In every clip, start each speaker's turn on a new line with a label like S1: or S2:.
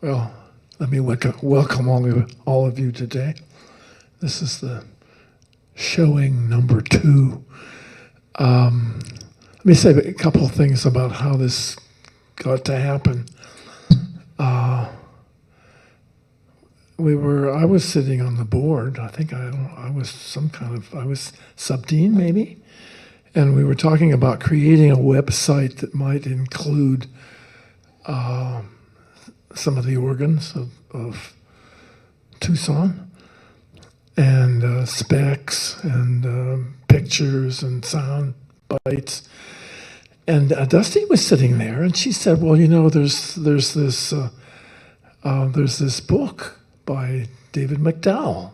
S1: Well, let me welcome all of you today. This is the showing number 2. Let me say a couple of things about how this got to happen. I was sitting on the board. I think I was sub-dean maybe, and we were talking about creating a website that might include some of the organs of Tucson, and specs and pictures and sound bites. And Dusty was sitting there, and she said, "Well, there's this book by David McDowell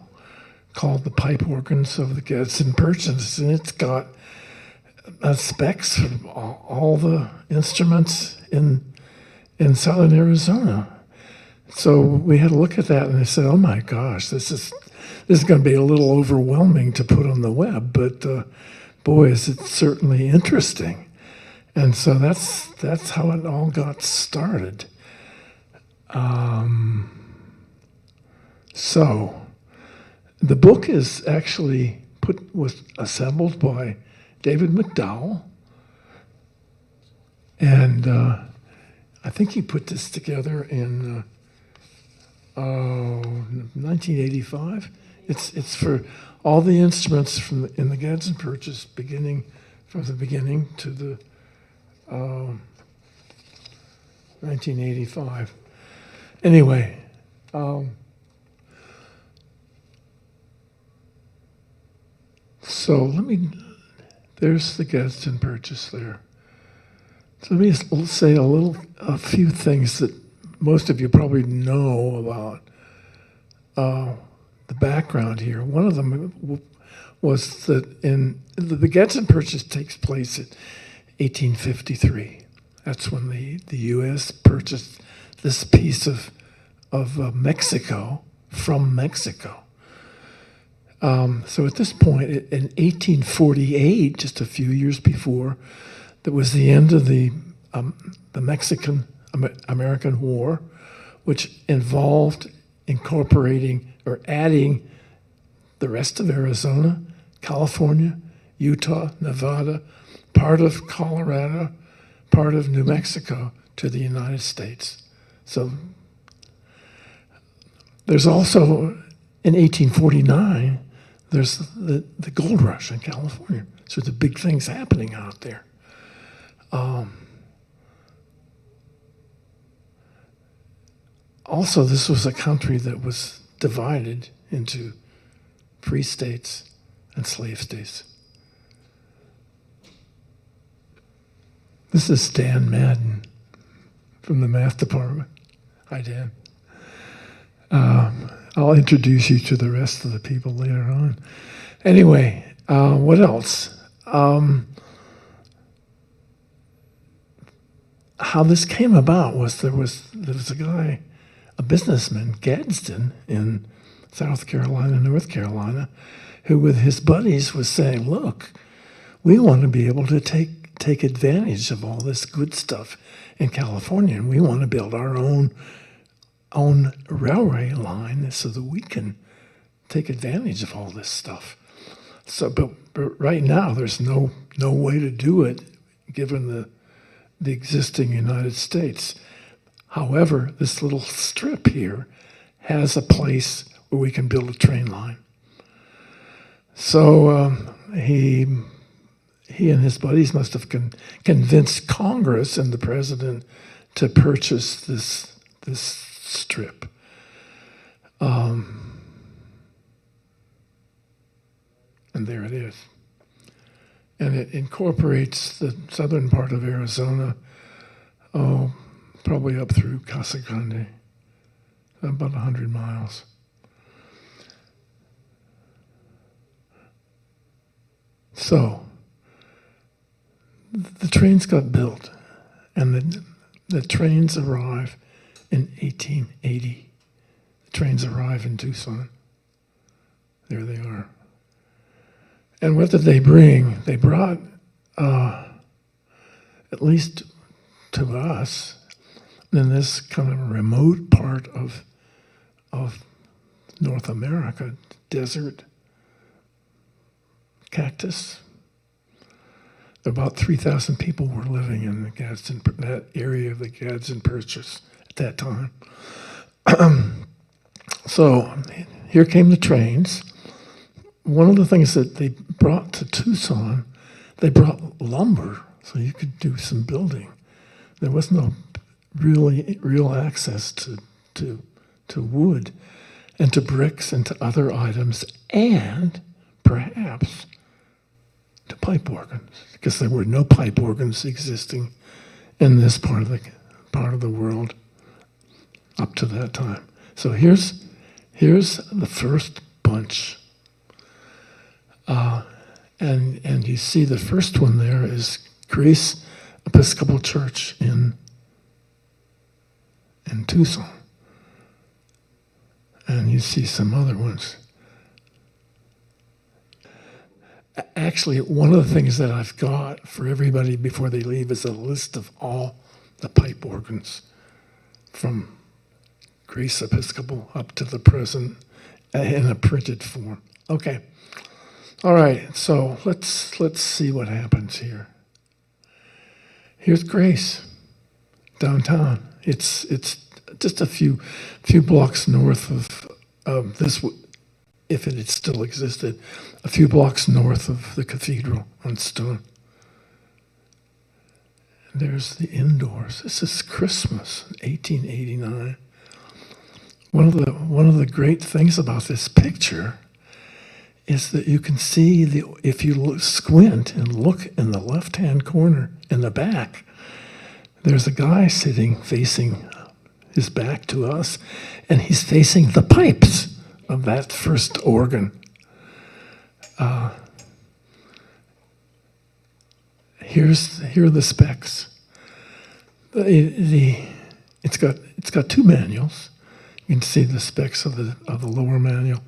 S1: called The Pipe Organs of the Gadsden Church, and it's got specs of all the instruments in southern Arizona." So we had a look at that, and I said, "Oh my gosh, this is going to be a little overwhelming to put on the web, but boy, is it certainly interesting." And so that's how it all got started. So the book is actually was assembled by David McDowell, and I think he put this together in 1985. It's for all the instruments in the Gadsden Church, beginning from the beginning to the 1985. Anyway, so there's the Gadsden Church there. So let me say a few things that most of you probably know about the background here. One of them was that the Gadsden Purchase takes place in 1853. That's when the U.S. purchased this piece of Mexico from Mexico. So at this point, in 1848, just a few years before, that was the end of the Mexican-American War, which involved incorporating or adding the rest of Arizona, California, Utah, Nevada, part of Colorado, part of New Mexico to the United States. So there's also, in 1849, there's the gold rush in California. So the big things happening out there. Also, this was a country that was divided into free states and slave states. This is Dan Madden from the math department. Hi, Dan. I'll introduce you to the rest of the people later on. Anyway, what else? How this came about was there was a guy, a businessman, Gadsden, in South Carolina, North Carolina, who with his buddies was saying, "Look, we want to be able to take advantage of all this good stuff in California, and we want to build our own railway line so that we can take advantage of all this stuff." So, but right now there's no way to do it given the existing United States. However, this little strip here has a place where we can build a train line. So he and his buddies must have convinced Congress and the president to purchase this strip. And there it is. And it incorporates the southern part of Arizona, probably up through Casa Grande, about 100 miles. So the trains got built, and the trains arrive in 1880. The trains arrive in Tucson. There they are. And what did they bring? They brought, at least to us, in this kind of remote part of North America, desert, cactus. About 3,000 people were living in the Gadsden, that area of the Gadsden Purchase at that time. So here came the trains. One of the things that they brought to Tucson, they brought lumber, so you could do some building. There was no real access to wood and to bricks and to other items, and perhaps to pipe organs, because there were no pipe organs existing in this part of the world up to that time. So here's the first bunch, and you see the first one there is Grace Episcopal Church in Tucson, and you see some other ones. Actually, one of the things that I've got for everybody before they leave is a list of all the pipe organs from Grace Episcopal up to the present in a printed form. Okay. All right, so let's see what happens here. Here's Grace, downtown. It's just a few blocks north of this, if it had still existed, a few blocks north of the cathedral on Stone. And there's the indoors. This is Christmas, 1889. One of the great things about this picture is that you can see, if you squint and look in the left-hand corner in the back, there's a guy sitting facing his back to us, and he's facing the pipes of that first organ. Here are the specs. It's got two manuals. You can see the specs of the lower manual.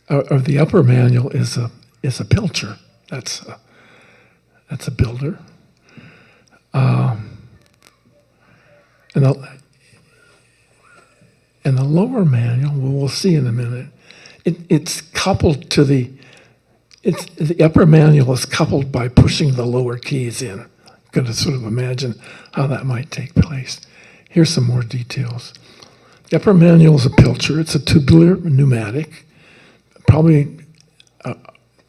S1: Or the upper manual is a pilcher. That's a builder. And the lower manual, we'll see in a minute, it's coupled to the upper manual is coupled by pushing the lower keys in. I'm going to sort of imagine how that might take place. Here's some more details. The upper manual is a pilcher. It's a tubular pneumatic, probably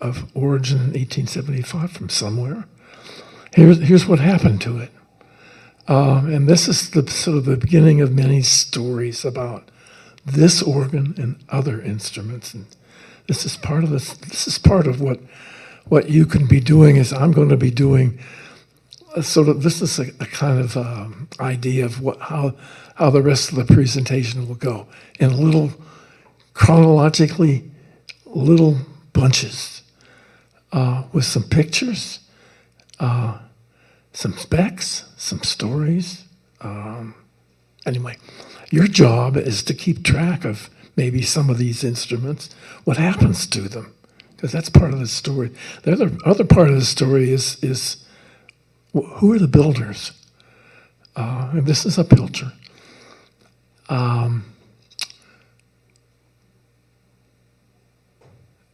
S1: of origin in 1875 from somewhere. Here's what happened to it. And this is the sort of the beginning of many stories about this organ and other instruments. And this is part of this. This is part of what you can be doing. Is I'm going to be doing sort of. This is a kind of idea of how the rest of the presentation will go in little chronologically little bunches with some pictures. Some specs, some stories. Anyway, your job is to keep track of maybe some of these instruments, what happens to them, because that's part of the story. The other part of the story is who are the builders? And this is a pilcher.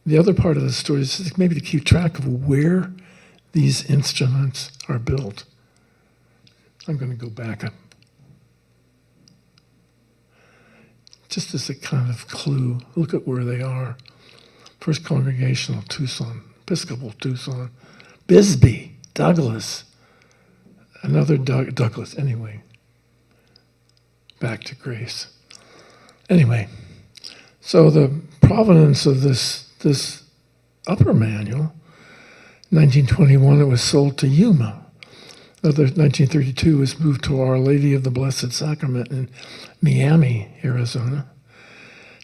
S1: The other part of the story is maybe to keep track of where these instruments are built. I'm going to go back up. Just as a kind of clue, look at where they are. First Congregational, Tucson. Episcopal, Tucson. Bisbee, Douglas. Another Douglas. Anyway, back to Grace. Anyway, so the provenance of this upper manual, 1921, it was sold to Yuma. 1932, it was moved to Our Lady of the Blessed Sacrament in Miami, Arizona.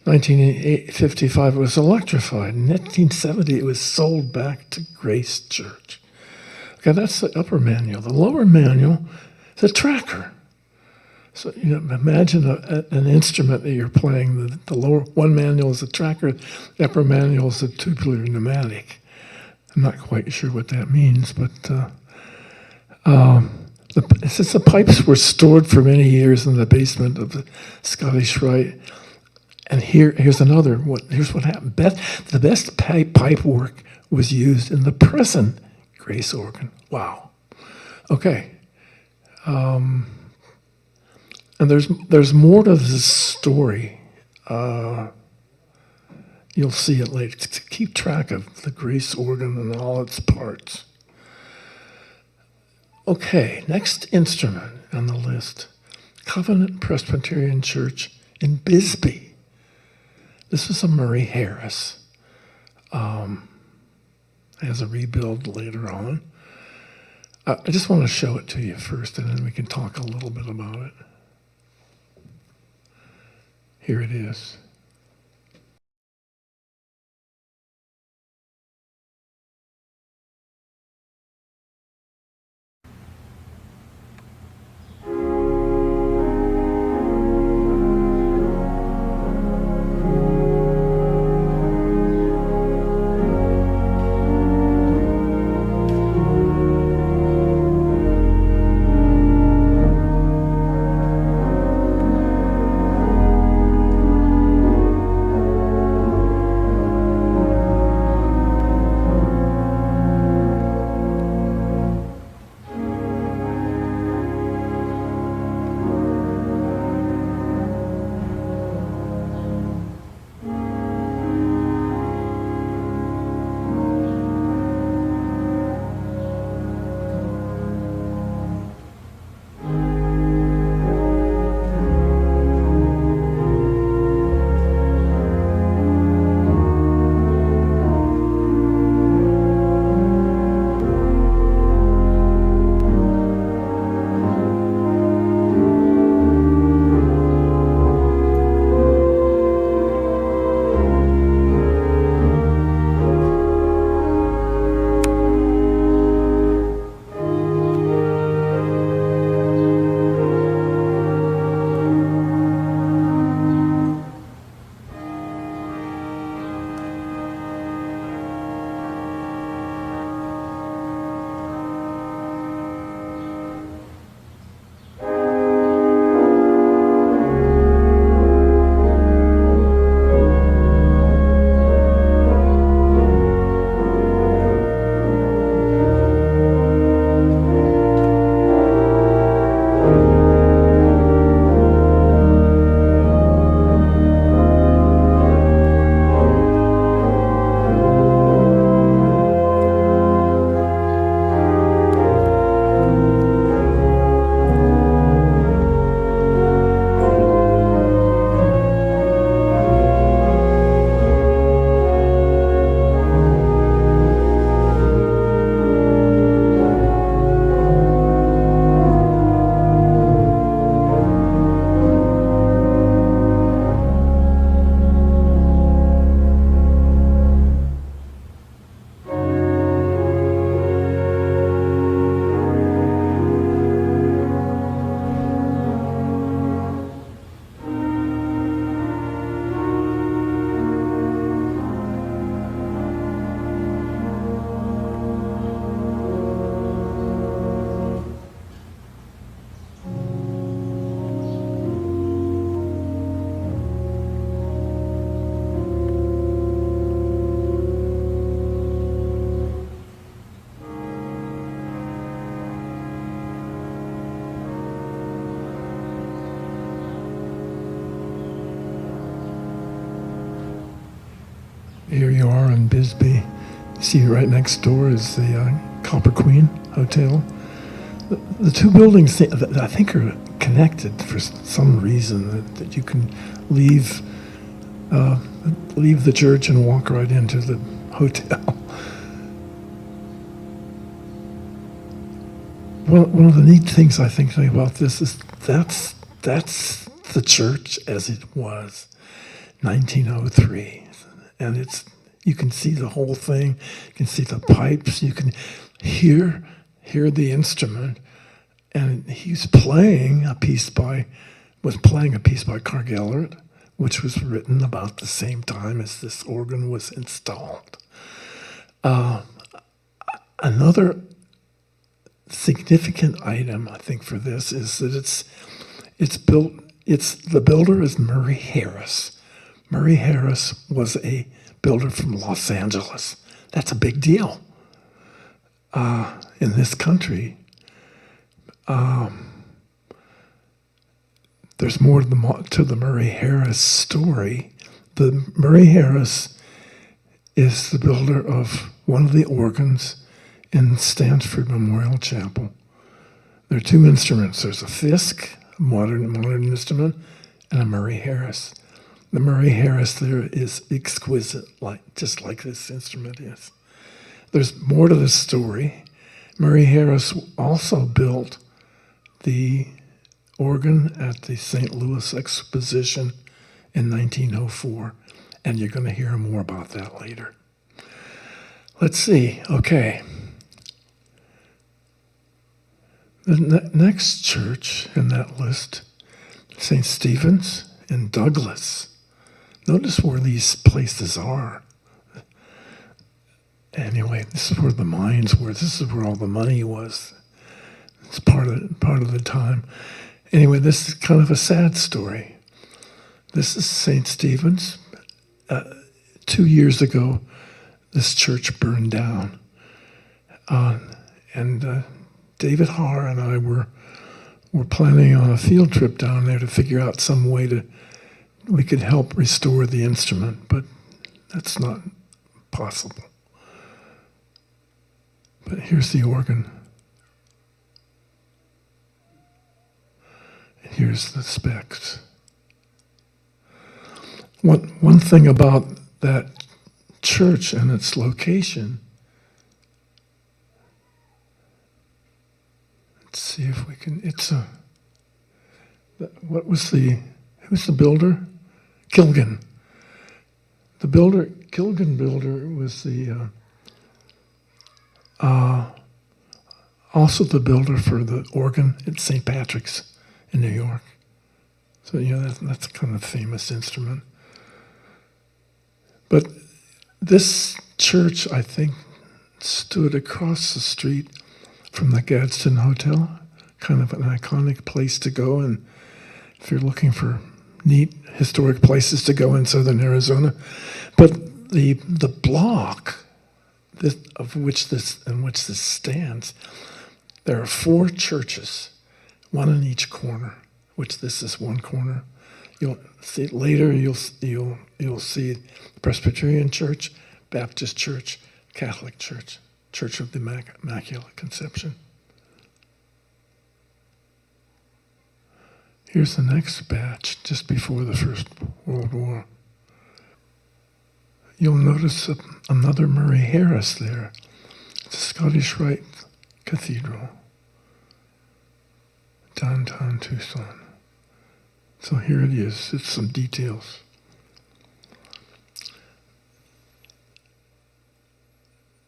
S1: 1955, it was electrified. In 1970, it was sold back to Grace Church. Okay, that's the upper manual. The lower manual is a tracker. So imagine an instrument that you're playing. The lower one manual is a tracker. The upper manual is a tubular pneumatic. I'm not quite sure what that means, but It says the pipes were stored for many years in the basement of the Scottish Rite. And here's another. Here's what happened. The best pipe work was used in the present grace organ. Wow. Okay. And there's more to this story. You'll see it later. To keep track of the grace organ and all its parts. Okay, next instrument on the list, Covenant Presbyterian Church in Bisbee. This was a Murray Harris. Has a rebuild later on. I just want to show it to you first, and then we can talk a little bit about it. Here it is. Here you are in Bisbee. See, right next door is the Copper Queen Hotel. The two buildings, I think, are connected for some reason, that you can leave the church and walk right into the hotel. One of the neat things I think about this is that's the church as it was, 1903. And you can see the whole thing. You can see the pipes. You can hear the instrument. And he was playing a piece by Carl Gellert, which was written about the same time as this organ was installed. Another significant item, I think, for this is that it's built. The builder is Murray Harris. Murray Harris was a builder from Los Angeles. That's a big deal in this country. There's more to the Murray Harris story. The Murray Harris is the builder of one of the organs in Stanford Memorial Chapel. There are two instruments. There's a Fisk, a modern instrument, and a Murray Harris. The Murray Harris there is exquisite, just like this instrument is. There's more to this story. Murray Harris also built the organ at the St. Louis Exposition in 1904, and you're going to hear more about that later. Let's see. Okay. The next church in that list, St. Stephen's in Douglas. Notice where these places are. Anyway, this is where the mines were. This is where all the money was. It's part of the time. Anyway, this is kind of a sad story. This is St. Stephen's. 2 years ago, this church burned down. And David Haar and I were planning on a field trip down there to figure out some way we could help restore the instrument, but that's not possible. But here's the organ. And here's the specs. One thing about that church and its location, let's see if we can, who's the builder? Kilgan. Kilgan builder was also the builder for the organ at St. Patrick's in New York. So, that's kind of a famous instrument. But this church, I think, stood across the street from the Gadsden Hotel, kind of an iconic place to go. And if you're looking for neat historic places to go in southern Arizona, but the block in which this stands, there are 4 churches, one in each corner, which this is one corner. You'll see later. You'll see Presbyterian Church, Baptist Church, Catholic Church, Church of the Immaculate Conception. Here's the next batch, just before the First World War. You'll notice another Murray Harris there. It's a Scottish Rite Cathedral, downtown Tucson. So here it is. It's some details.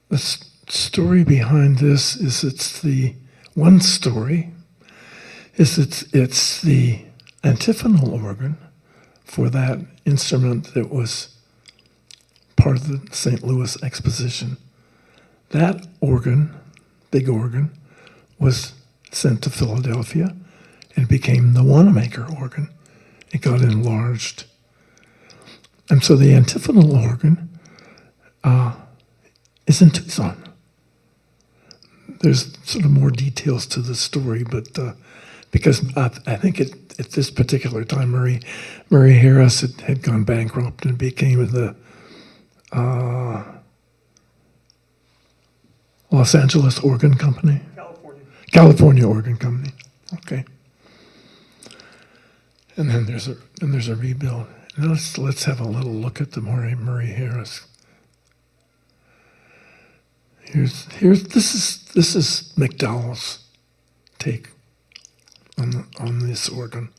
S1: The story behind this is it's the antiphonal organ for that instrument that was part of the St. Louis Exposition. That organ, big organ, was sent to Philadelphia and became the Wanamaker organ. It got enlarged. And so the antiphonal organ is in Tucson. There's sort of more details to the story, but because I think at this particular time, Murray Harris had gone bankrupt and became the Los Angeles Organ Company? California Organ Company. Okay. And then there's a rebuild. Now let's have a little look at the Murray Harris. This is McDowell's take on this organ.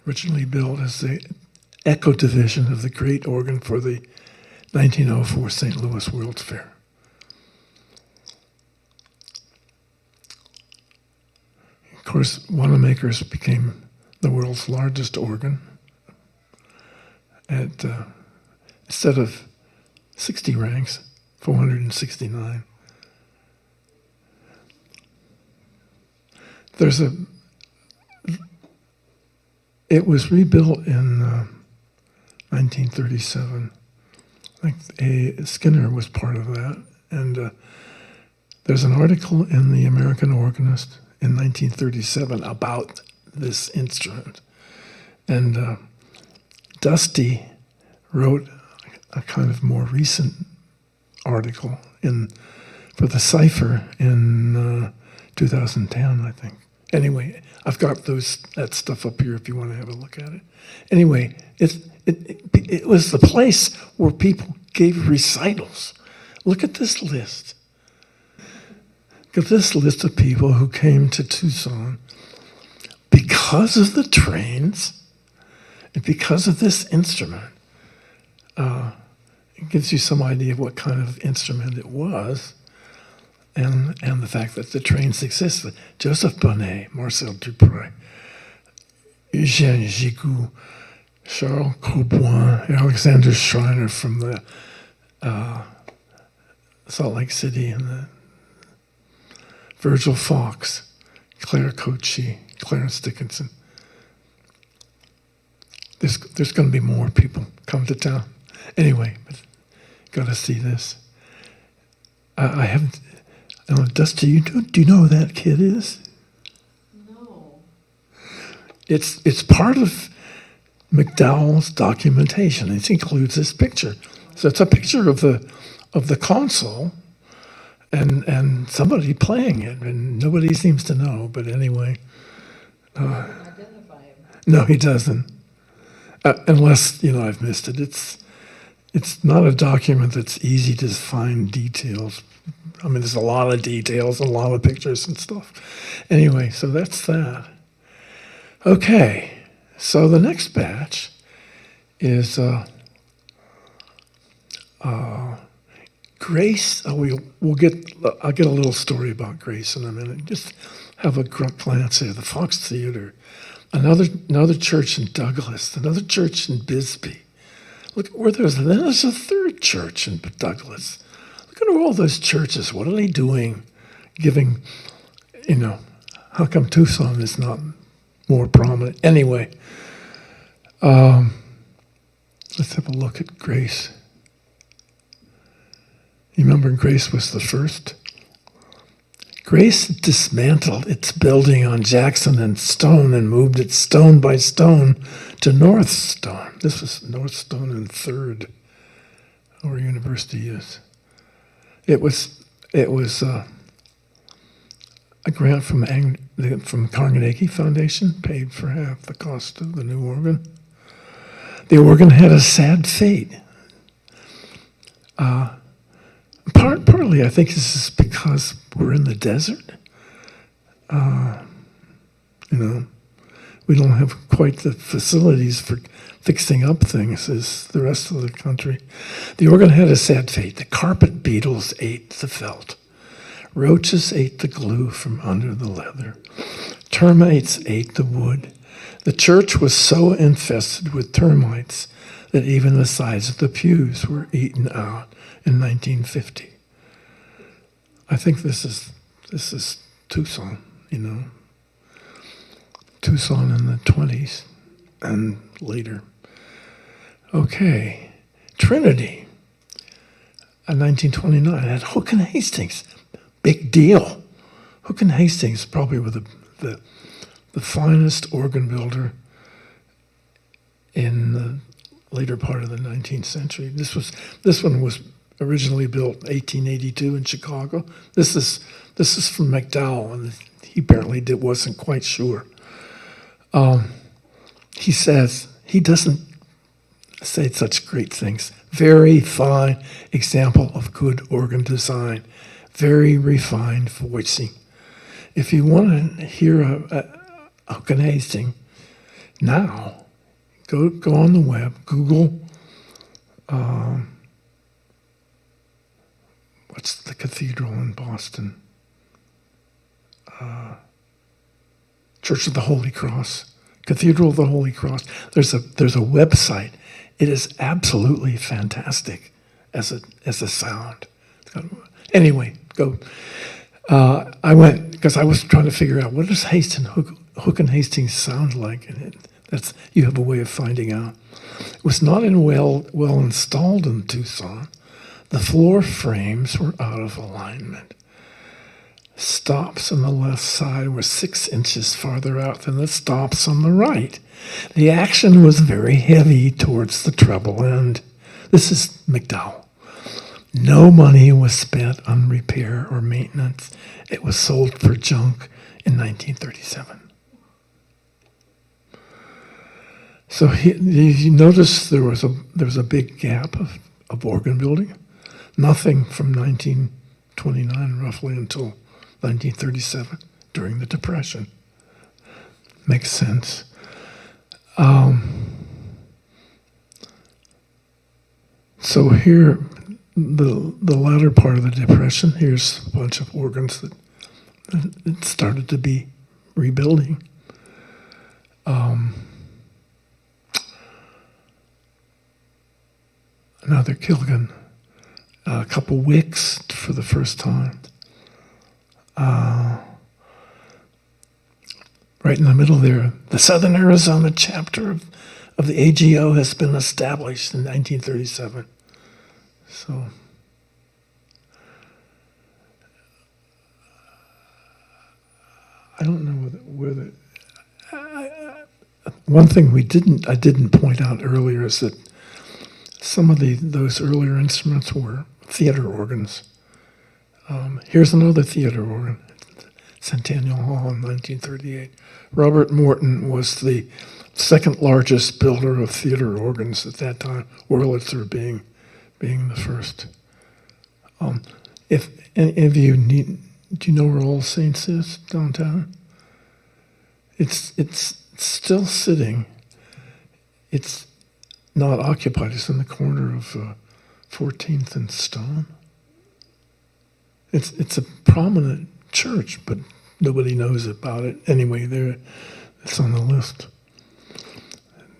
S1: Originally built as the Echo division of the great organ for the 1904 St. Louis World's Fair. Of course, Wanamaker's became the world's largest organ at, instead of 60 ranks, 469. there's a. It was rebuilt in 1937. I think Skinner was part of that, and there's an article in the American Organist in 1937 about this instrument, and Dusty wrote a kind of more recent article for the Cipher in 2010, I think. Anyway, I've got that stuff up here if you want to have a look at it. Anyway, it was the place where people gave recitals. Look at this list. Look at this list of people who came to Tucson because of the trains and because of this instrument. It gives you some idea of what kind of instrument it was, and the fact that the trains existed. Joseph Bonnet, Marcel Dupré, Eugène Gigoux, Charles Courboin, Alexander Schreiner from the Salt Lake City, and the Virgil Fox, Claire Cochee, Clarence Dickinson. There's going to be more people come to town. Anyway, but got to see this. I haven't. Dusty, do you know who that kid is?
S2: No.
S1: It's part of McDowell's documentation. It includes this picture. So it's a picture of the console and somebody playing it, and nobody seems to know. But anyway,
S2: Identify him.
S1: no, he doesn't. Unless I've missed it. It's not a document that's easy to find details. I mean, there's a lot of details, a lot of pictures and stuff. Anyway, so that's that. Okay, so the next batch is Grace. I'll get a little story about Grace in a minute. Just have a glance here. The Fox Theater, another church in Douglas, another church in Bisbee. Look where there's a third church in Douglas. Look at all those churches. What are they doing? Giving, how come Tucson is not more prominent? Anyway, let's have a look at Grace. You remember Grace was the first? Grace dismantled its building on Jackson and Stone and moved it stone by stone to North Stone. This was North Stone and 3rd, where university is. It was a grant from Carnegie Foundation, paid for half the cost of the new organ. The organ had a sad fate. Partly, I think this is because we're in the desert. We don't have quite the facilities for fixing up things as the rest of the country. The organ had a sad fate. The carpet beetles ate the felt. Roaches ate the glue from under the leather. Termites ate the wood. The church was so infested with termites that even the sides of the pews were eaten out in 1950. I think this is Tucson, Tucson in the 20s and later. Okay, Trinity, in 1929, at Hook and Hastings. Big deal. Hook and Hastings probably were the finest organ builder in the later part of the 19th century. This one was originally built 1882 in Chicago. This is from McDowell, and he apparently wasn't quite sure. He says he doesn't say such great things. Very fine example of good organ design. Very refined voicing. If you want to hear a Hook and Hastings now, go on the web, Google. What's the cathedral in Boston? Church of the Holy Cross, Cathedral of the Holy Cross. There's a website. It is absolutely fantastic as a sound. Anyway, go. I went, because I was trying to figure out, what does Hook and Hastings sound like? And that's, you have a way of finding out. It was not well installed in Tucson. The floor frames were out of alignment. Stops on the left side were 6 inches farther out than the stops on the right. The action was very heavy towards the treble end. This is McDowell. No money was spent on repair or maintenance. It was sold for junk in 1937. So you notice there was a big gap of organ building. Nothing from 1929 roughly until 1937 during the Depression. Makes sense. So here, the latter part of the Depression, here's a bunch of organs that it started to be rebuilding. Another Kilgan, a couple wicks for the first time. Right in the middle there, the Southern Arizona chapter of the AGO has been established in 1937. So, I don't know whether one thing I didn't point out earlier is that some of those earlier instruments were theater organs. Here's another theater organ, Centennial Hall in 1938. Robert Morton was the second largest builder of theater organs at that time, Wurlitzer being the first. If any of you do you know where All Saints is downtown? It's still sitting. It's not occupied. It's in the corner of 14th and Stone. It's a prominent church, but nobody knows about it. Anyway, it's on the list.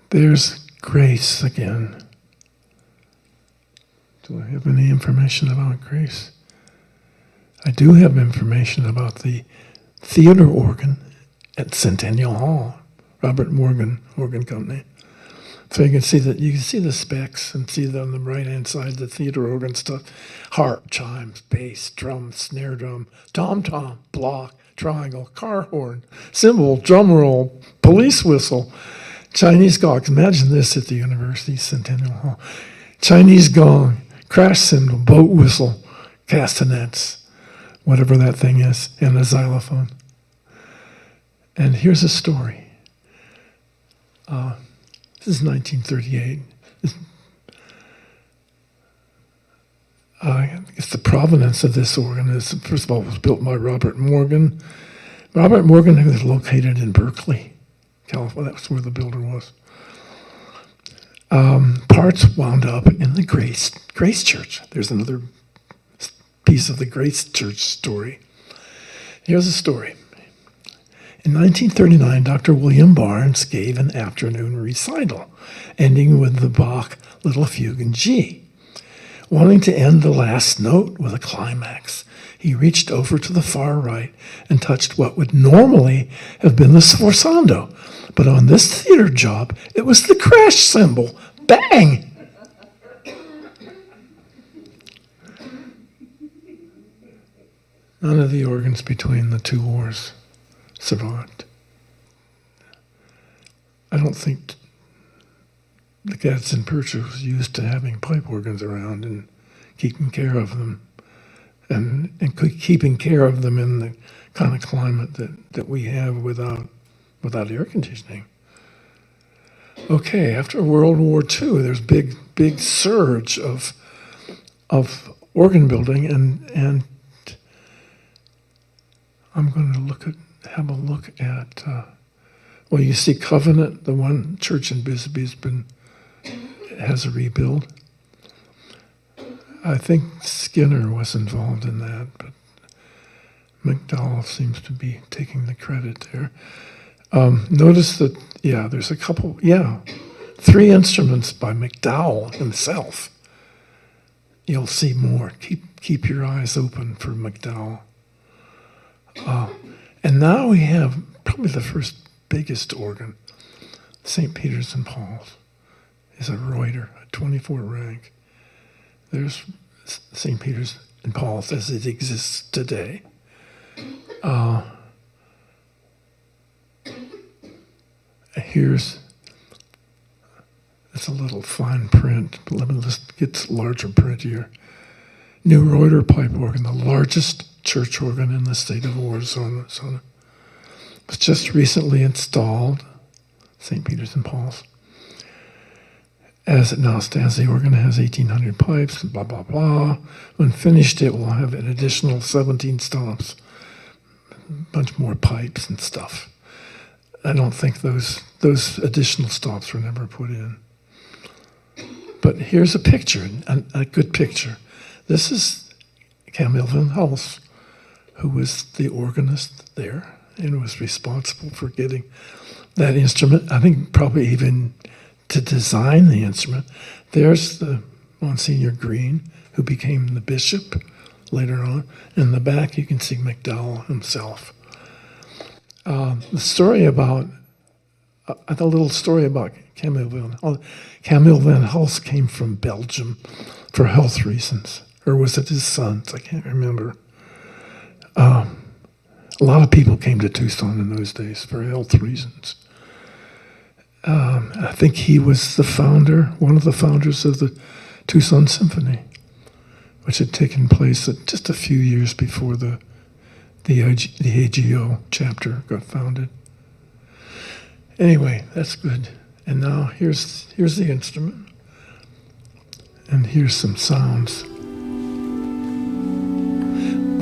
S1: There's Grace again. Do I have any information about Grace? I do have information about the theater organ at Centennial Hall, Robert Morgan Organ Company. So you can see the specs and see on the right-hand side the theater organ stuff: harp, chimes, bass, drum, snare drum, tom-tom, block, triangle, car horn, cymbal, drum roll, police whistle, Chinese gong. Imagine this at the University Centennial Hall: Chinese gong, crash cymbal, boat whistle, castanets, whatever that thing is, and a xylophone. And here's a story. This is 1938. It's the provenance of this organ is, first of all, it was built by Robert Morgan. Robert Morgan was located in Berkeley, California. That's where the builder was. Parts wound up in the Grace Church. There's another piece of the Grace Church story. Here's a story. In 1939, Dr. William Barnes gave an afternoon recital, ending with the Bach Little Fugue in G. Wanting to end the last note with a climax, he reached over to the far right and touched what would normally have been the sforzando. But on this theater job, it was the crash cymbal. Bang! None of the organs between the two wars survived. I don't think the Gadsden Church was used to having pipe organs around and keeping care of them, and keeping care of them in the kind of climate that we have without air conditioning. Okay, after World War II, there's big surge of organ building, and I'm going to have a look at. Well, you see Covenant, the one church in Bisbee has a rebuild. I think Skinner was involved in that, but McDowell seems to be taking the credit there. Notice that, there's a couple, 3 instruments by McDowell himself. You'll see more. Keep your eyes open for McDowell. And now we have probably the first biggest organ, St. Peter's and Paul's, is a Reuter, a 24 rank. There's St. Peter's and Paul's as it exists today. It's a little fine print, but let me just get larger print here. New Reuter pipe organ, the largest church organ in the state of Arizona. Was just recently installed, St. Peter's and Paul's. As it now stands, the organ has 1,800 pipes, blah, blah, blah. When finished, it will have an additional 17 stops, a bunch more pipes and stuff. I don't think those additional stops were never put in. But here's a picture, a good picture. This is Camille van Hulst, who was the organist there and was responsible for getting that instrument. I think probably even to design the instrument. There's the Monsignor Green, who became the bishop later on. In the back, you can see McDowell himself. The little story about Camille van Hulst came from Belgium for health reasons. Or was it his sons? I can't remember. A lot of people came to Tucson in those days for health reasons. I think he was one of the founders of the Tucson Symphony, which had taken place just a few years before the AGO chapter got founded. Anyway, that's good. And now here's the instrument, and here's some sounds.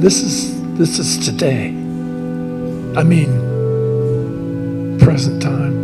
S1: This is today. I mean, present time.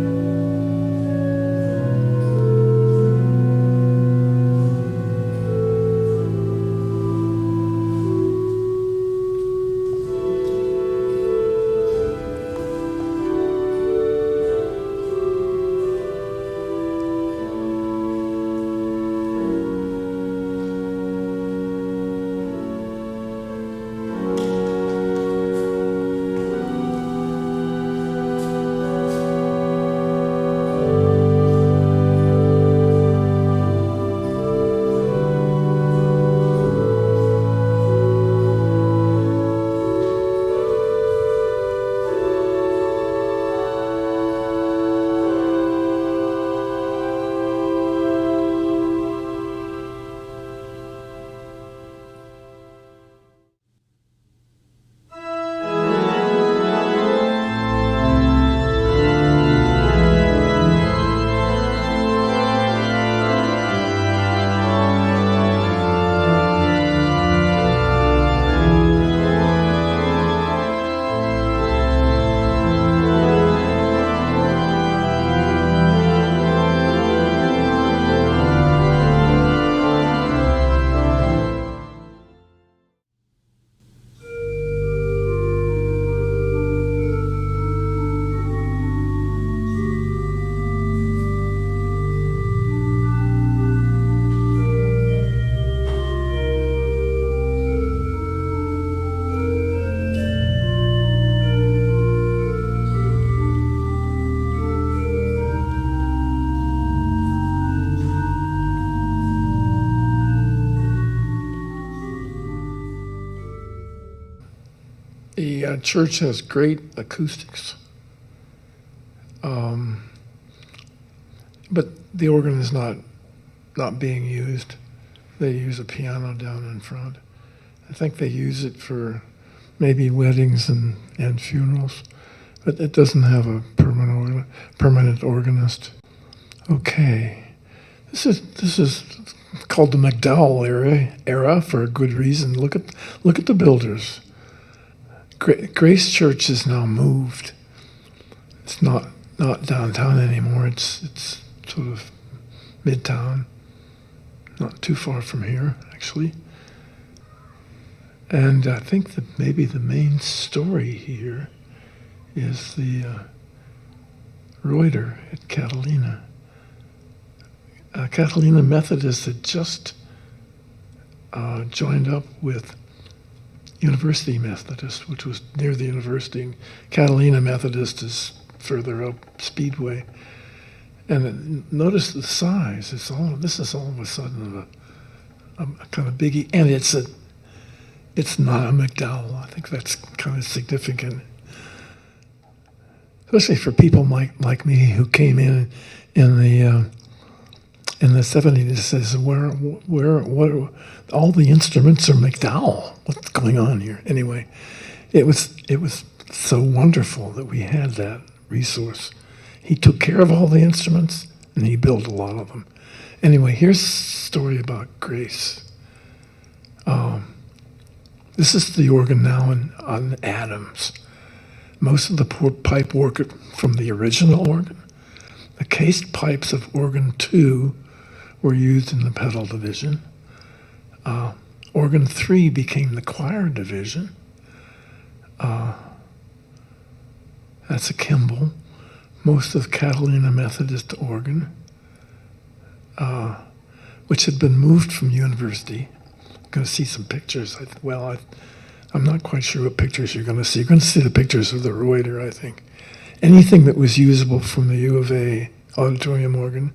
S1: The church has great acoustics, but the organ is not being used. They use a piano down in front. I think they use it for maybe weddings and funerals, but it doesn't have a permanent organist. Okay, this is called the McDowell era for a good reason. Look at the builders. Grace Church is now moved. It's not downtown anymore. It's sort of midtown, not too far from here, actually. And I think that maybe the main story here is the Reuter at Catalina. Catalina Methodist had just joined up with University Methodist, which was near the university, and Catalina Methodist is further up Speedway. And notice the size. This is all of a sudden a kind of biggie, and it's not a McDowell. I think that's kind of significant, especially for people like me who came in the 70s. It says where what all the instruments are McDowell. What's going on here? Anyway, it was so wonderful that we had that resource. He took care of all the instruments, and he built a lot of them. Anyway, here's a story about Grace. This is the organ now on Adams. Most of the pipe work from the original organ. The cased pipes of organ 2 were used in the pedal division. Organ 3 became the choir division. That's a Kimball. Most of Catalina Methodist organ, which had been moved from university. I'm going to see some pictures. I'm not quite sure what pictures you're going to see. You're going to see the pictures of the Reuter, I think. Anything that was usable from the U of A auditorium organ,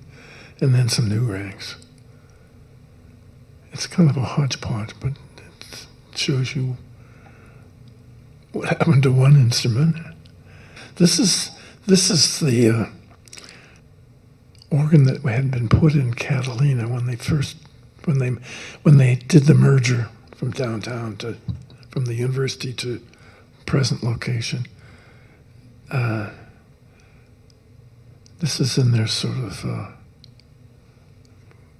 S1: and then some new ranks. It's kind of a hodgepodge, but it shows you what happened to one instrument. This is the organ that had been put in Catalina when they did the merger from downtown from the university to present location. This is in their sort of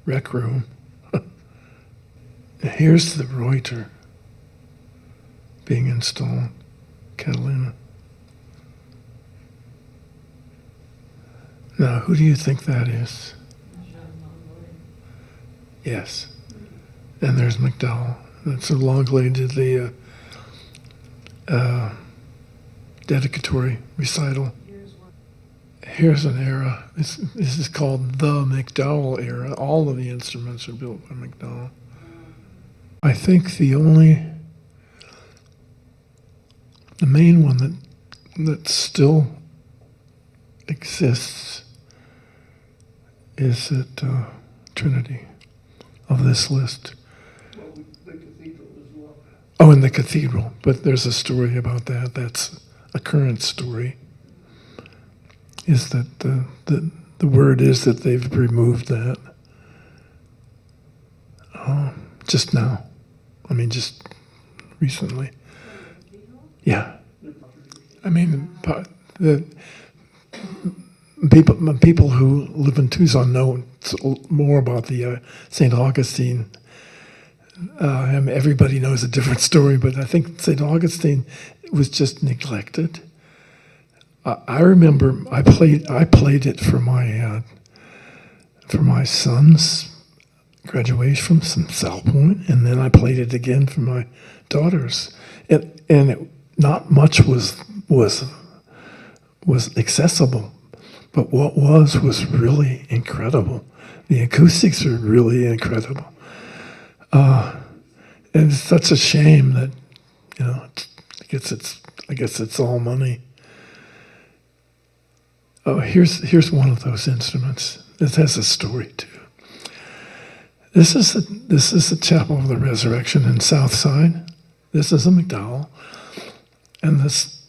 S1: rec room. Here's the Reuter being installed, Catalina. Now, who do you think that is? Yes. And there's McDowell. That's so Longley did the dedicatory recital. Here's an era. This is called the McDowell era. All of the instruments are built by McDowell. I think the main one that still exists is at Trinity of this list.
S3: Well, the cathedral as well.
S1: Oh, and the cathedral. But there's a story about that. That's a current story. Is that the word is that they've removed that just now. I mean, just recently. Yeah. I mean, the people who live in Tucson know more about the St. Augustine. Everybody knows a different story, but I think St. Augustine was just neglected. I remember I played it for my son's graduation from South Point, and then I played it again for my daughters, and not much was accessible, but what was really incredible. The acoustics are really incredible, and it's such a shame that I guess it's all money. Oh, here's one of those instruments. It has a story too. This is the Chapel of the Resurrection in Southside. This is a McDowell, and this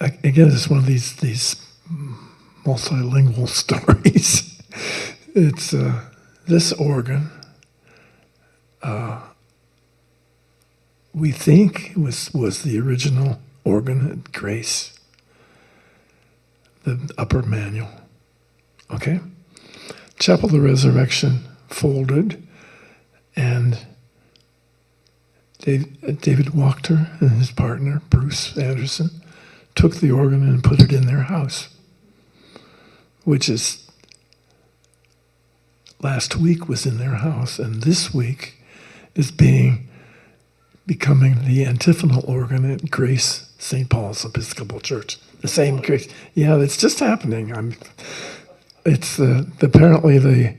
S1: again is one of these multilingual stories. It's this organ. We think was the original organ at Grace, the upper manual. Okay? Chapel of the Resurrection folded, and David Wachter and his partner, Bruce Anderson, took the organ and put it in their house, which is last week was in their house, and this week is becoming the antiphonal organ at Grace St. Paul's Episcopal Church. The same Grace. Yeah, it's just happening. It's apparently the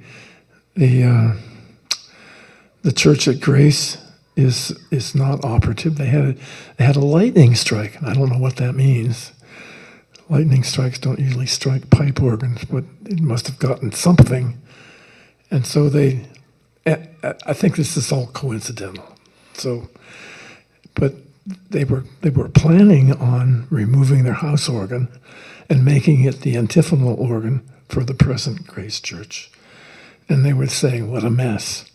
S1: the church at Grace is not operative. They had a lightning strike, and I don't know what that means. Lightning strikes don't usually strike pipe organs, but it must have gotten something. And so I think this is all coincidental. So, but they were planning on removing their house organ and making it the antiphonal organ for the present Grace Church. And they were saying, what a mess.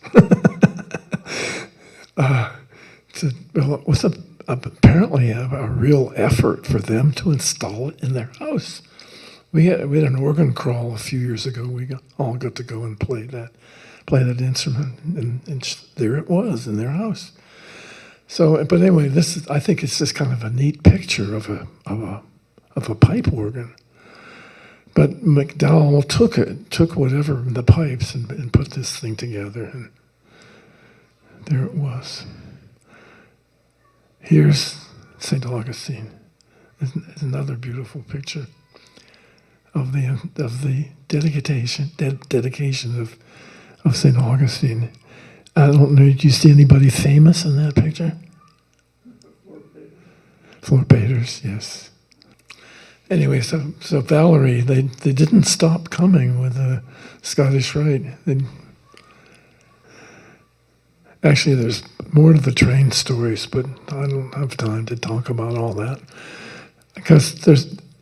S1: It was apparently a real effort for them to install it in their house. We had an organ crawl a few years ago. We all got to go and play that instrument, and there it was in their house. So, but anyway, I think it's just kind of a neat picture of a pipe organ. But McDowell took whatever the pipes and put this thing together, and there it was. Here's St. Augustine. It's another beautiful picture of the dedication of St. Augustine. I don't know, do you see anybody famous in that picture? Flor Peters, yes. Anyway, so Valerie, they didn't stop coming with the Scottish Rite. Actually, there's more to the train stories, but I don't have time to talk about all that. Because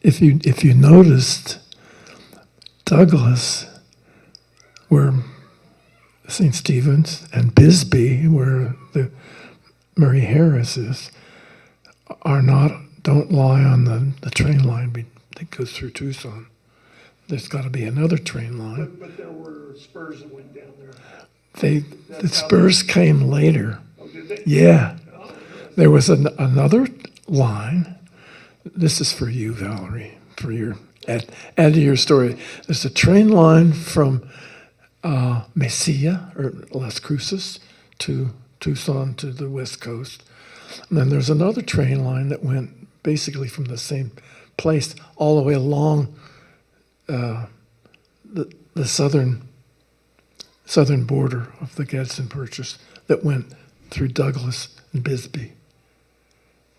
S1: if you noticed, Douglas, where St. Stephen's, and Bisbee, where the Mary Harris is, don't lie on the train line that goes through Tucson. There's got to be another train line.
S3: But there were spurs that went down there.
S1: The spurs came later.
S3: Oh, did they?
S1: Yeah. There was another line. This is for you, Valerie, for your add to your story. There's a train line from Mesilla or Las Cruces to Tucson to the West Coast. And then there's another train line that went basically from the same place all the way along the southern border of the Gadsden Purchase that went through Douglas and Bisbee.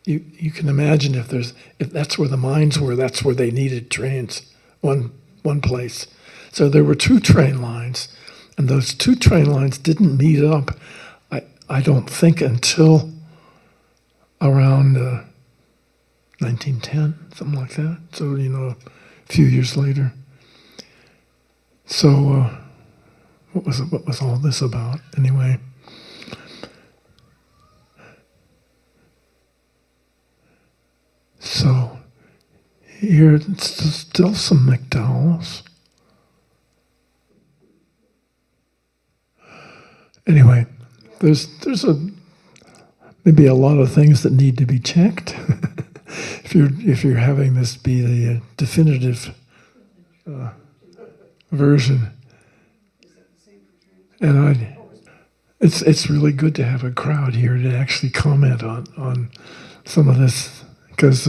S1: You can imagine if that's where the mines were, that's where they needed trains, one place. So there were two train lines, and those two train lines didn't meet up, I don't think, until around 1910, something like that. So, a few years later. So what was all this about anyway? So here it's still some McDowells. Anyway, there's maybe a lot of things that need to be checked if you're having this be the definitive version. And it's really good to have a crowd here to actually comment on some of this, because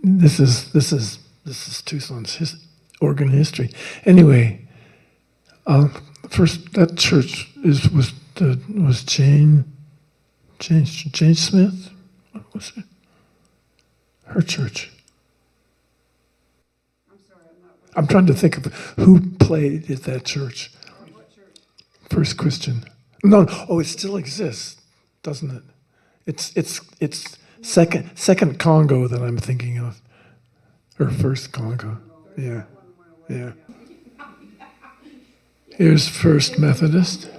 S1: this is Tucson's organ history. Anyway, first that church was Jane Smith. What was it? Her church.
S4: I'm sorry, I'm not.
S1: I'm trying to think of who played at that church.
S4: What church?
S1: First Christian. No, it still exists, doesn't it? It's second Congo that I'm thinking of, or first Congo. Yeah. Here's First Methodist.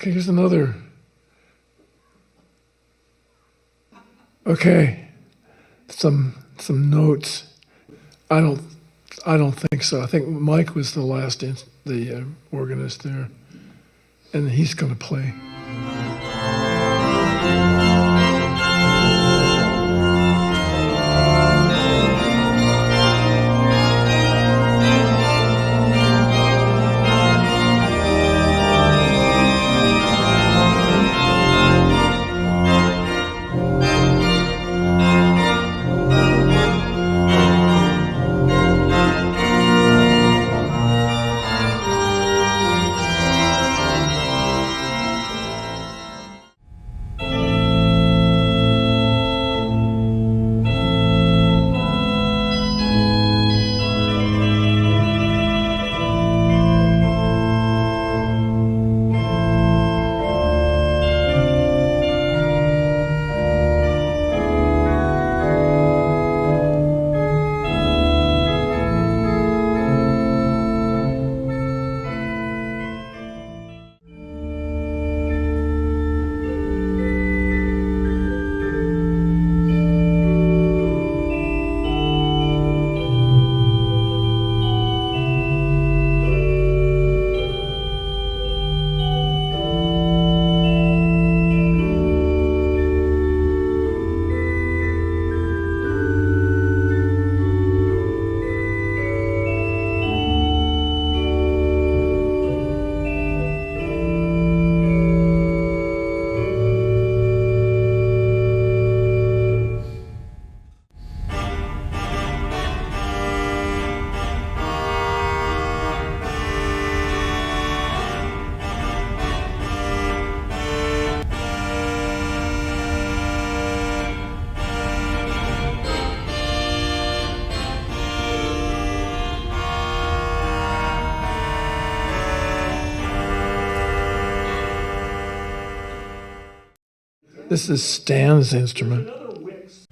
S1: Okay, here's another. Okay, some notes. I don't think so. I think Mike was the last organist there, and he's going to play. This is Stan's instrument.
S3: Another Wix.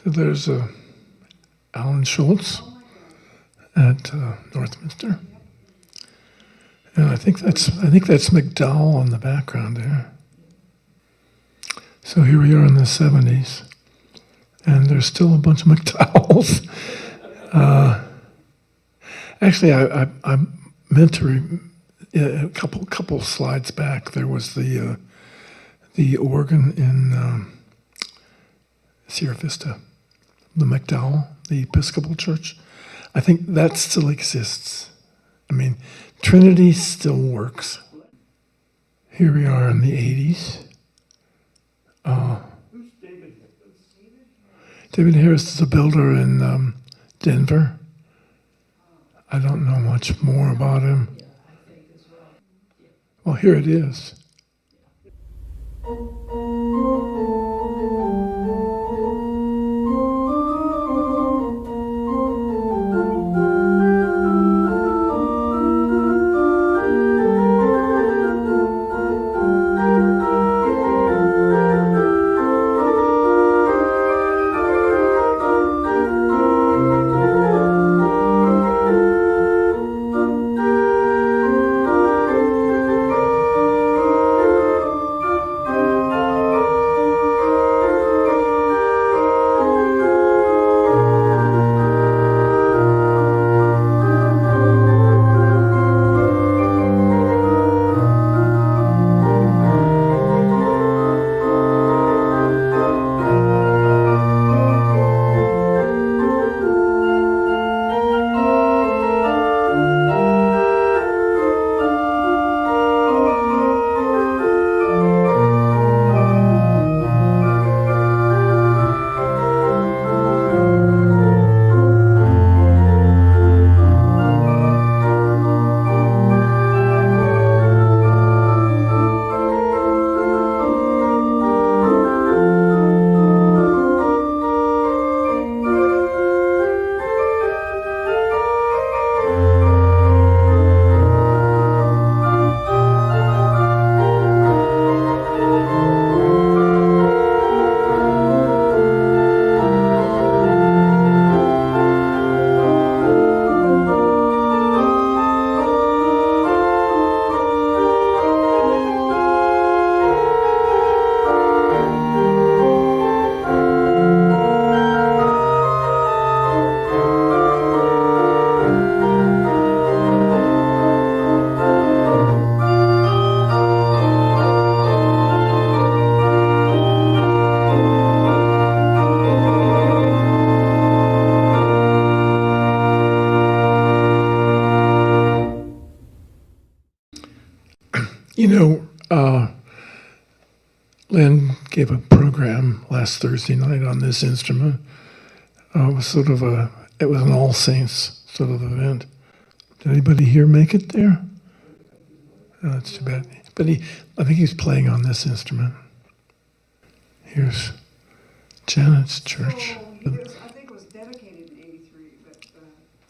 S1: There's Alan Schultz at Northminster, and I think that's McDowell on the background there. So here we are in the 70s, and there's still a bunch of McDowells. Actually, I meant to a couple slides back. There was the organ in Sierra Vista, the McDowell, the Episcopal Church. I think that still exists, I mean, Trinity still works. Here we are in the 80s.
S3: Who's David?
S1: David Harris is a builder in Denver. I don't know much more about him.
S2: Yeah, I think as well.
S1: Well, here it is. You know, Lynn gave a program last Thursday night on this instrument. It was it was an All Saints sort of event. Did anybody here make it there? No, that's too bad. But I think he's playing on this instrument. Here's Janet's church.
S4: I think it was dedicated in '83, but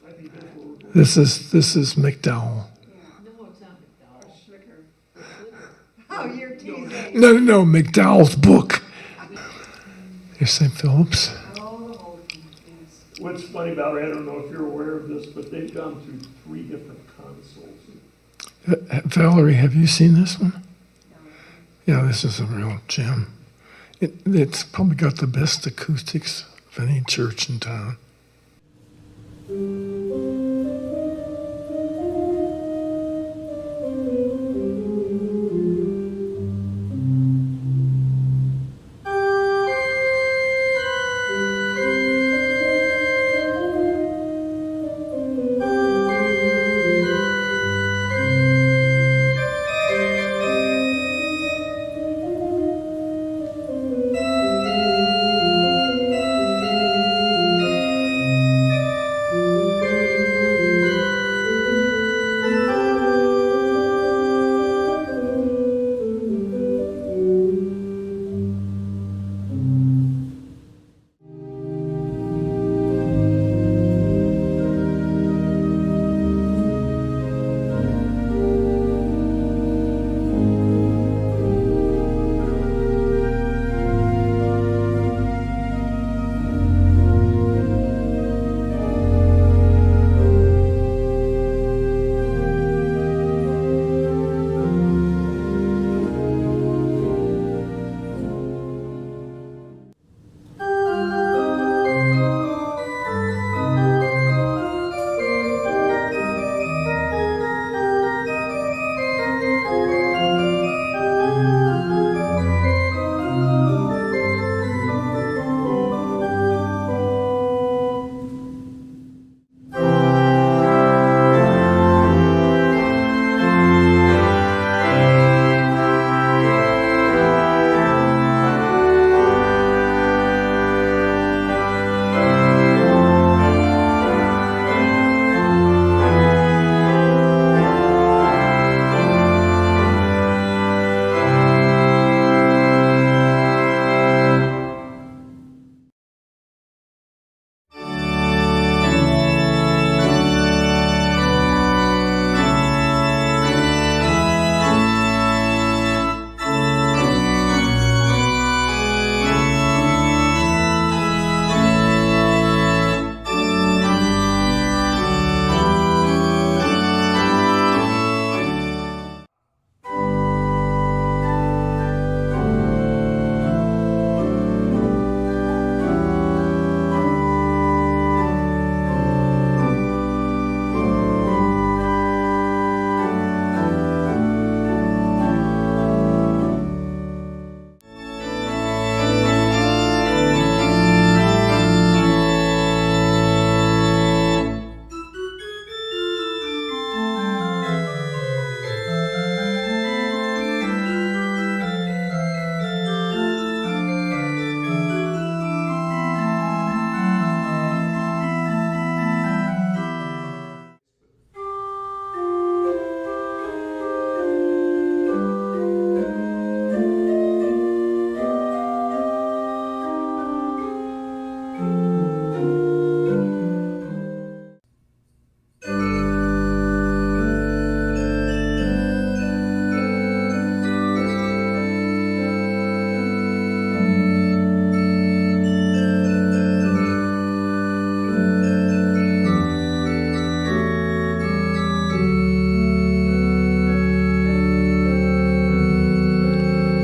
S3: I think that's what we're
S1: This is McDowell.
S4: yeah.
S2: No, it's not McDowell.
S4: Schlicker. Oh, you're teasing.
S1: No, McDowell's book. Here's St. Philip's.
S4: Oh, yes.
S3: What's funny about it, I don't know if you're aware of this, but they've gone through 3 different consoles.
S1: Valerie, have you seen this one? Yeah, this is a real gem. It's probably got the best acoustics of any church in town.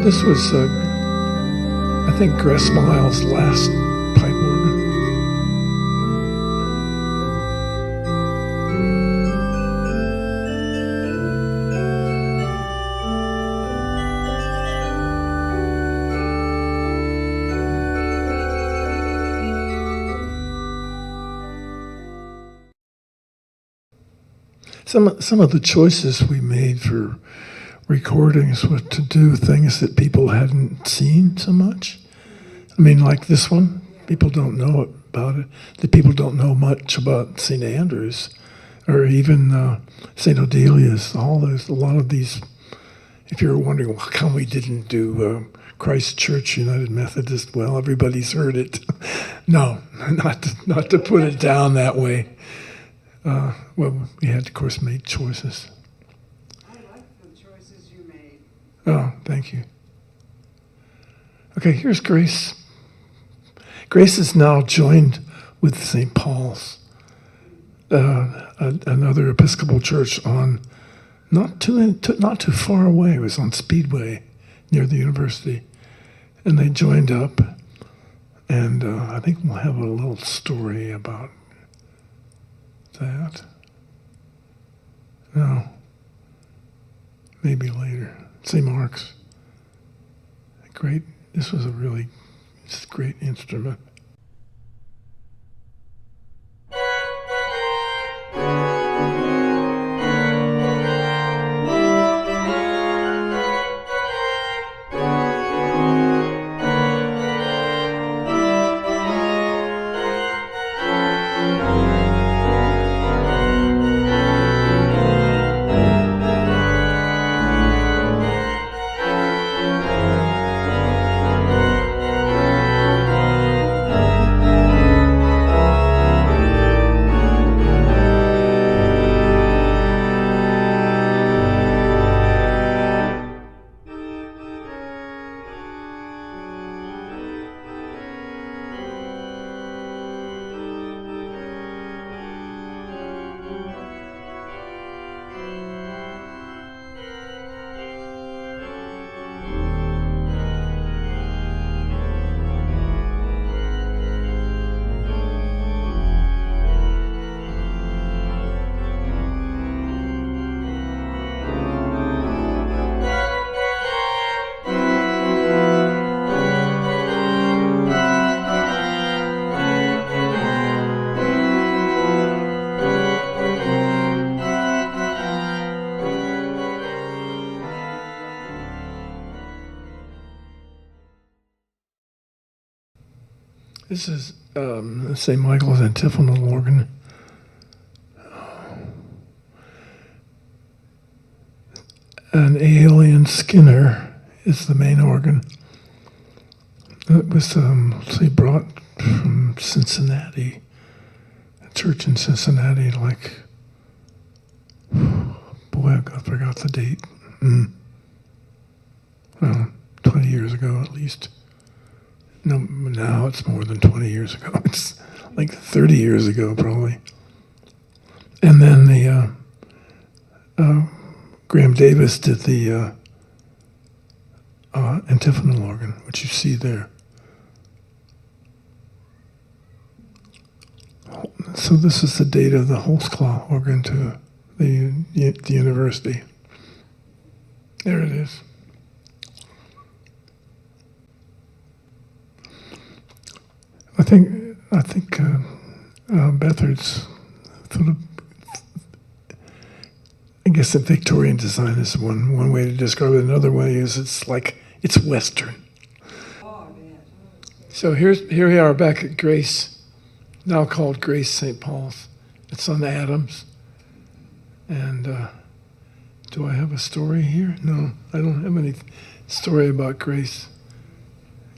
S1: This was, I think, Gress Miles' last pipe organ. Some of the choices we made for recordings were to do things that people hadn't seen so much. I mean, like this one, people don't know about it. The people don't know much about St. Andrews, or even St. Odelia's. A lot of these. If you're wondering, well, how come we didn't do Christ Church United Methodist? Well, everybody's heard it. No, not to put it down that way. Well, we had, of course, made choices.
S4: I like the choices you made.
S1: Oh, thank you. Okay, here's Grace. Grace is now joined with St. Paul's, another Episcopal church on not too far away. It was on Speedway near the university, and they joined up. And I think we'll have a little story about that. No, maybe later. St. Mark's. Great. This was a really great instrument. This is St. Michael's antiphonal organ. An Aeolian Skinner is the main organ. It was brought from Cincinnati, a church in Cincinnati, like, boy, I forgot the date. Well, 20 years ago at least. No, now it's more than 20 years ago. It's like 30 years ago, probably. And then the Graham Davis did the antiphonal organ, which you see there. So this is the date of the Holtzclaw organ to the university. There it is. I think Bethard's sort of, I guess the Victorian design is one way to describe it. Another way is it's Western.
S4: Oh, man.
S1: So here we are back at Grace, now called Grace St. Paul's. It's on Adams. And do I have a story here? No, I don't have any story about Grace.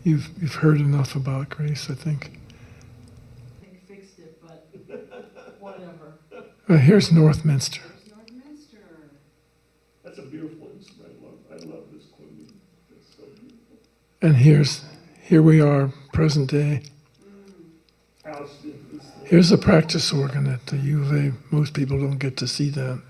S1: You've heard enough about Grace, I think.
S2: They fixed it, but whatever.
S1: Here's Northminster.
S4: Northminster.
S3: That's a beautiful instrument. I love this quoting. It's so beautiful.
S1: And here we are, present day.
S3: Gadsden is the
S1: Here's a practice organ at the U of A. Most people don't get to see that.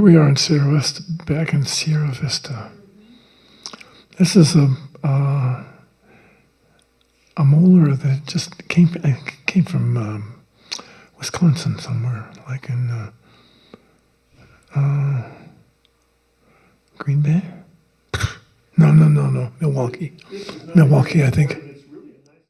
S1: Here we are in Sierra Vista, back in Sierra Vista. This is a molar that just came from Wisconsin somewhere, like in Green Bay. No, Milwaukee. Milwaukee, I think.
S3: It's really a nice.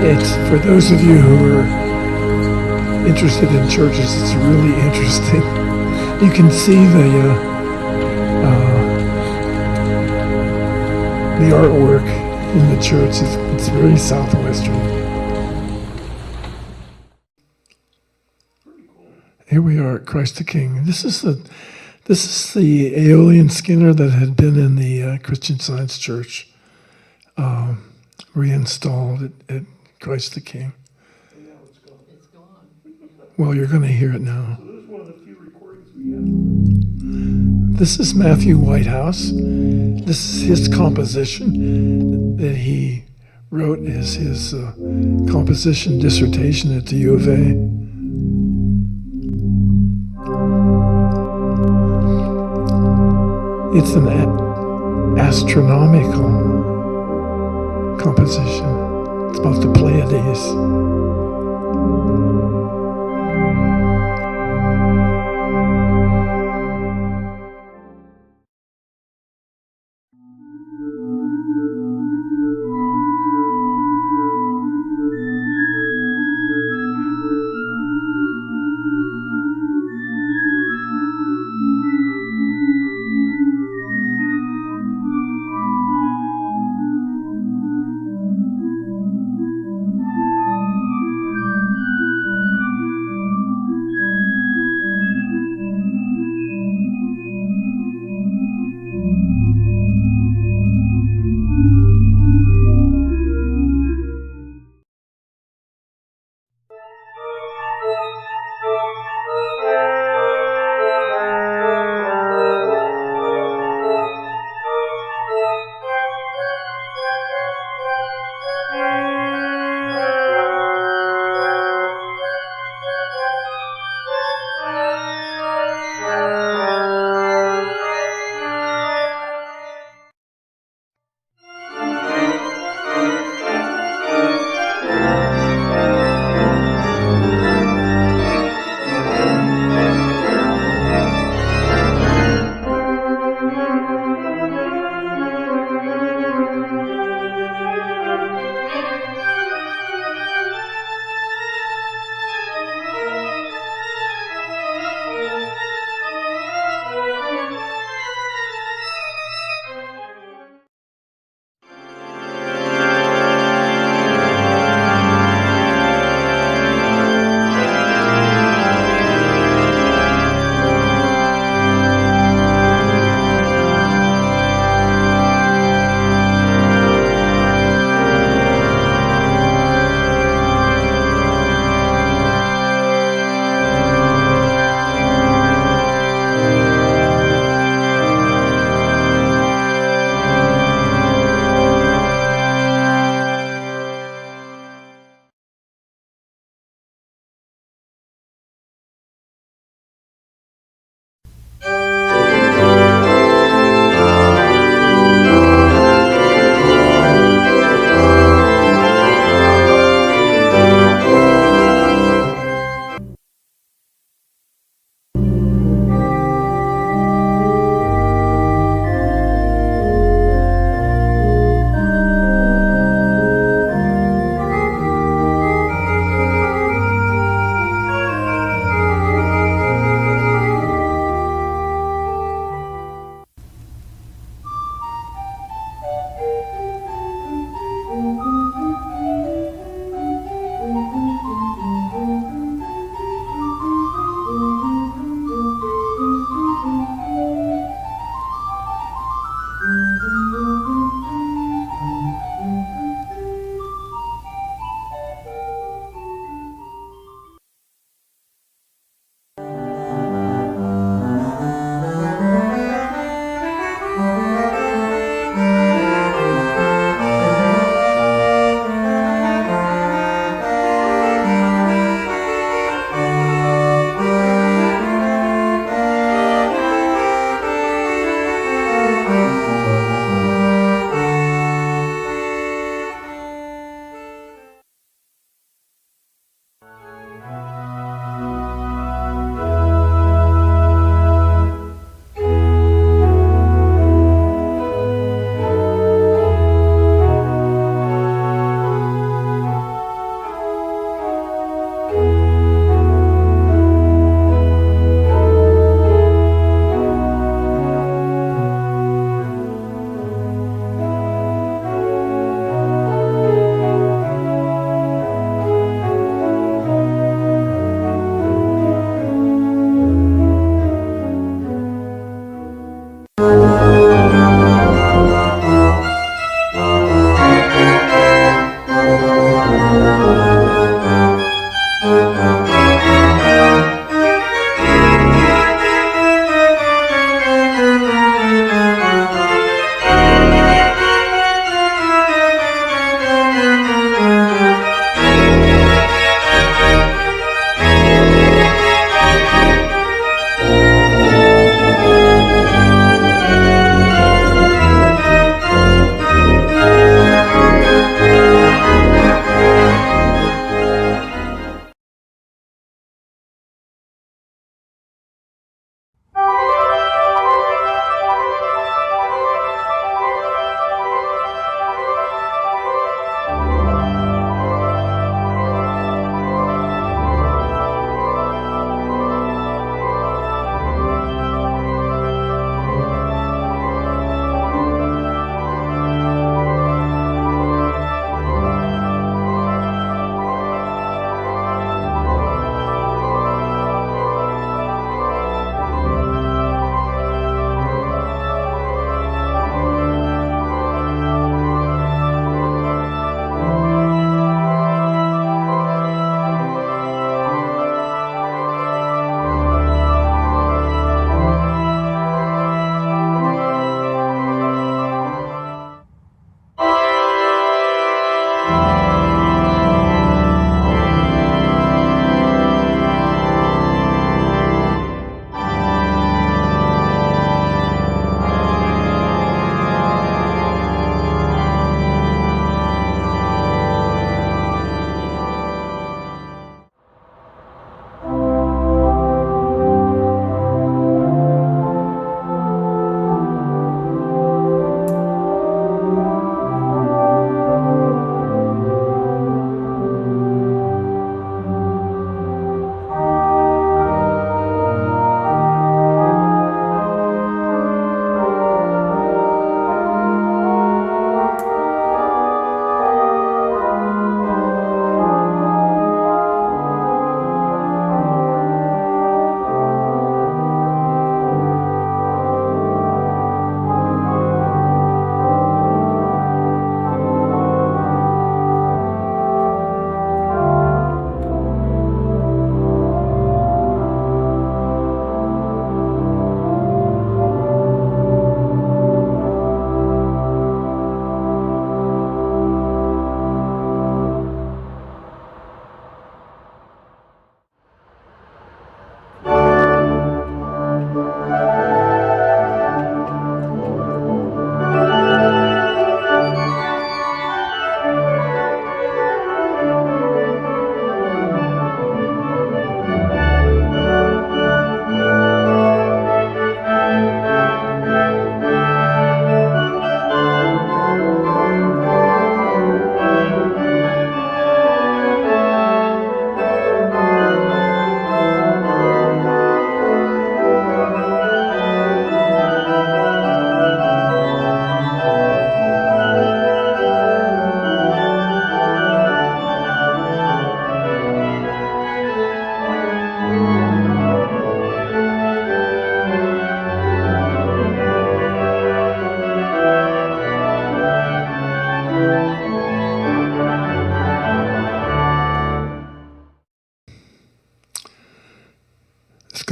S1: It's for those of you who are interested in churches. It's really interesting. You can see the artwork in the church. It's very southwestern. Here we are at Christ the King. This is the Aeolian Skinner that had been in the Christian Science Church, reinstalled at Christ the King.
S3: And now it's gone.
S2: It's gone.
S1: Well, you're going to hear it now.
S3: So this is one of the few recordings we have.
S1: This is Matthew Whitehouse. This is his composition that he wrote as his composition dissertation at the U of A. It's an astronomical composition. It's about the Pleiades.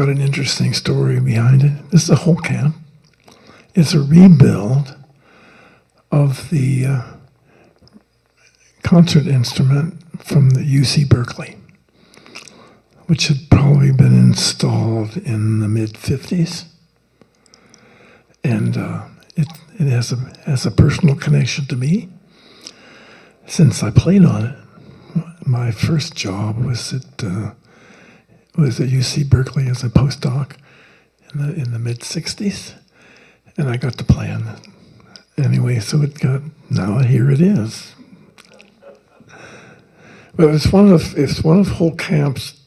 S1: got an interesting story behind it. This is a whole camp. It's a rebuild of the concert instrument from the UC Berkeley, which had probably been installed in the mid-50s. And it has a personal connection to me. Since I played on it, my first job was at UC Berkeley as a postdoc in the mid-60s. And I got to play on it. Anyway, so now here it is. But it's one of Holtkamp's,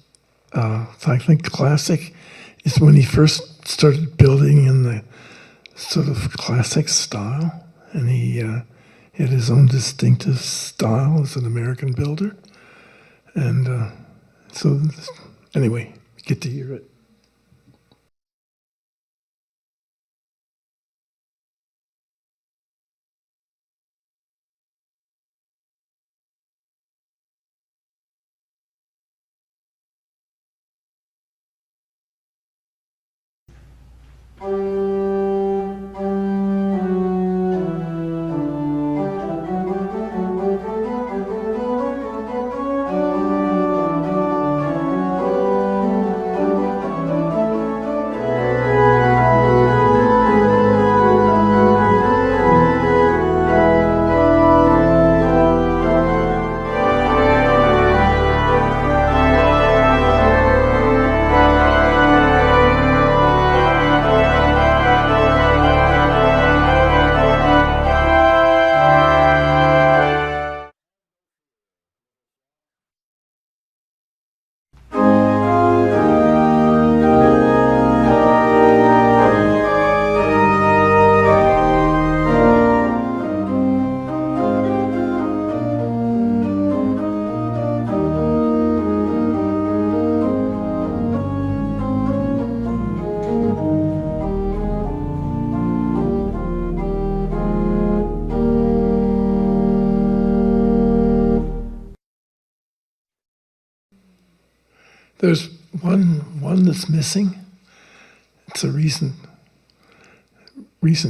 S1: I think, classic, is when he first started building in the sort of classic style, and he had his own distinctive style as an American builder. And so, anyway, you get to hear it. There's one that's missing. It's a recent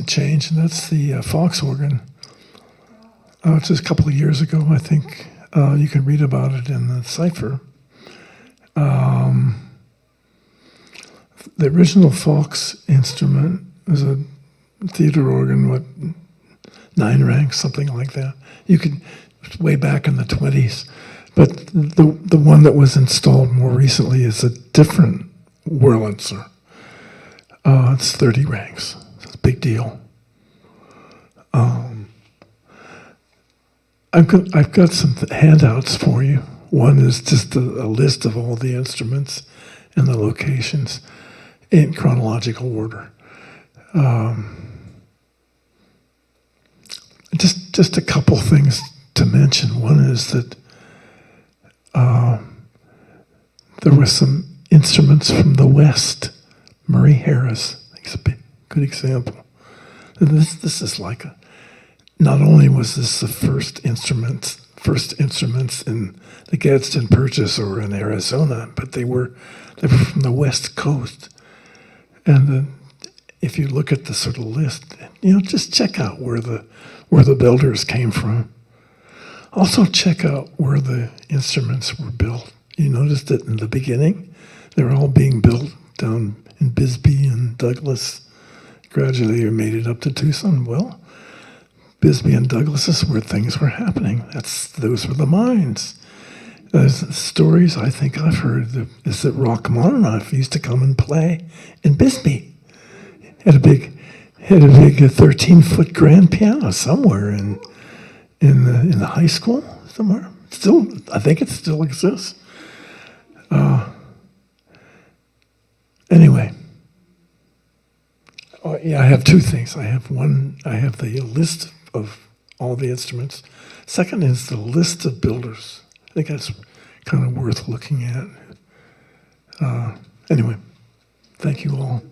S1: change, and that's the Fox organ. It's just a couple of years ago, I think. You can read about it in the cipher. The original Fox instrument was a theater organ, 9 ranks, something like that. You could, way back in the 20s. But the one that was installed more recently is a different Wurlitzer. It's 30 ranks. It's a big deal. I've got some handouts for you. One is just a list of all the instruments and the locations in chronological order. Just a couple things to mention. One is that there were some instruments from the West. Murray Harris, I think, is a good example. This is like not only was this the first instruments in the Gadsden Purchase or in Arizona, but they were from the West Coast. And if you look at the sort of list, just check out where the builders came from. Also check out where the instruments were built. You noticed that in the beginning, they were all being built down in Bisbee and Douglas. Gradually, they made it up to Tucson. Well, Bisbee and Douglas is where things were happening. Those were the mines. There's stories I think I've heard is that Rachmaninoff used to come and play in Bisbee. Had a big 13-foot grand piano somewhere in the high school somewhere. Still, I think it still exists. Anyway, I have two things. I have the list of all the instruments. Second is the list of builders. I think that's kind of worth looking at. Anyway, thank you all.